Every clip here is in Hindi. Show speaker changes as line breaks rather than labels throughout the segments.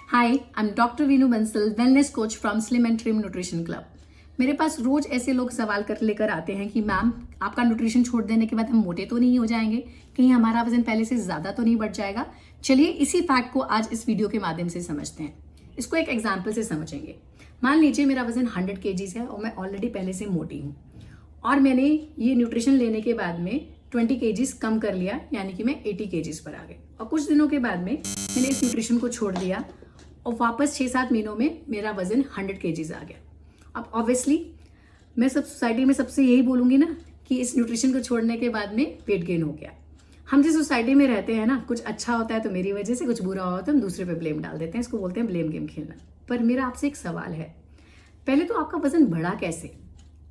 Hi, I am doctor Veenu Bansal, wellness coach from slim and trim nutrition club. मेरे पास रोज ऐसे लोग सवाल कर लेकर आते हैं कि मैम, आपका न्यूट्रिशन छोड़ देने के बाद हम मोटे तो नहीं हो जाएंगे, कहीं हमारा वजन पहले से ज्यादा तो नहीं बढ़ जाएगा। चलिए इसी फैक्ट को आज इस वीडियो के माध्यम से समझते हैं। इसको एक एग्जाम्पल से समझेंगे। मान लीजिए मेरा वजन 100 kg है और मैं ऑलरेडी पहले से मोटी हूँ और मैंने ये न्यूट्रिशन लेने के बाद में 20 kg कम कर लिया, यानी कि मैं 80 kg पर आ गई। और कुछ दिनों के बाद में मैंने इस न्यूट्रिशन को छोड़ दिया और वापस 6-7 महीनों में मेरा वजन 100 kg आ गया। अब ऑब्वियसली मैं सब सोसाइटी में सबसे यही बोलूंगी ना कि इस न्यूट्रिशन को छोड़ने के बाद में वेट गेन हो गया। हम जिस सोसाइटी में रहते हैं ना, कुछ अच्छा होता है तो मेरी वजह से, कुछ बुरा होता है तो हम दूसरे पे ब्लेम डाल देते हैं। इसको बोलते हैं ब्लेम गेम खेलना। पर मेरा आपसे एक सवाल है, पहले तो आपका वजन बढ़ा कैसे?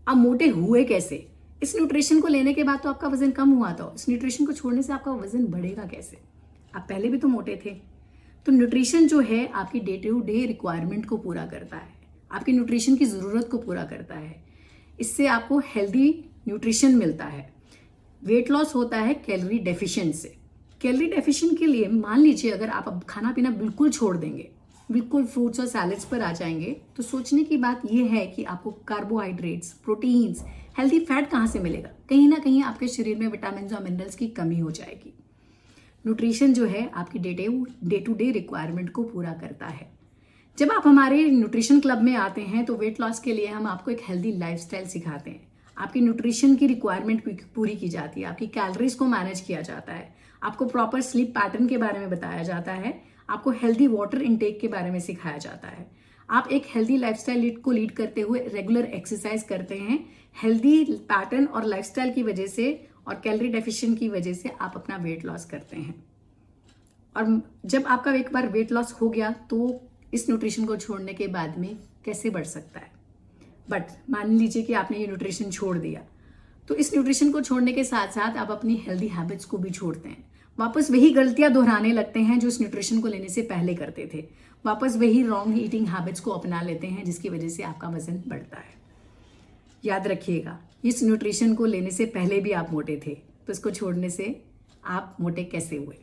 आप मोटे हुए कैसे? इस न्यूट्रिशन को लेने के बाद तो आपका वजन कम हुआ था, इस न्यूट्रिशन को छोड़ने से आपका वजन बढ़ेगा कैसे? आप पहले भी तो मोटे थे। तो न्यूट्रिशन जो है आपकी डे टू डे रिक्वायरमेंट को पूरा करता है, आपकी न्यूट्रिशन की ज़रूरत को पूरा करता है। इससे आपको हेल्दी न्यूट्रिशन मिलता है। वेट लॉस होता है कैलोरी डेफिशिएंट से। कैलोरी डेफिशिएंट के लिए मान लीजिए अगर आप अब खाना पीना बिल्कुल छोड़ देंगे, बिल्कुल फ्रूट्स और सैलेड्स पर आ जाएंगे, तो सोचने की बात यह है कि आपको कार्बोहाइड्रेट्स, प्रोटीन्स, हेल्दी फैट कहाँ से मिलेगा? कहीं ना कहीं आपके शरीर में विटामिन और मिनरल्स की कमी हो जाएगी। न्यूट्रिशन जो है आपकी डे टू डे रिक्वायरमेंट को पूरा करता है। जब आप हमारे न्यूट्रिशन क्लब में आते हैं तो वेट लॉस के लिए हम आपको एक हेल्दी लाइफस्टाइल सिखाते हैं। आपकी न्यूट्रिशन की रिक्वायरमेंट पूरी की जाती है, आपकी कैलोरीज को मैनेज किया जाता है, आपको प्रॉपर स्लीप पैटर्न के बारे में बताया जाता है, आपको हेल्दी वाटर इनटेक के बारे में सिखाया जाता है। आप एक हेल्दी लाइफस्टाइल को लीड करते हुए रेगुलर एक्सरसाइज करते हैं। हेल्दी पैटर्न और लाइफस्टाइल की वजह से और कैलोरी डेफिशिएंट की वजह से आप अपना वेट लॉस करते हैं। और जब आपका एक बार वेट लॉस हो गया तो इस न्यूट्रिशन को छोड़ने के बाद में कैसे बढ़ सकता है? बट मान लीजिए कि आपने ये न्यूट्रिशन छोड़ दिया, तो इस न्यूट्रिशन को छोड़ने के साथ साथ आप अपनी हेल्दी हैबिट्स को भी छोड़ते हैं। वापस वही गलतियां दोहराने लगते हैं जो इस न्यूट्रिशन को लेने से पहले करते थे। वापस वही रॉन्ग ईटिंग हैबिट्स को अपना लेते हैं, जिसकी वजह से आपका वजन बढ़ता है। याद रखिएगा, इस न्यूट्रिशन को लेने से पहले भी आप मोटे थे, तो इसको छोड़ने से आप मोटे कैसे हुए?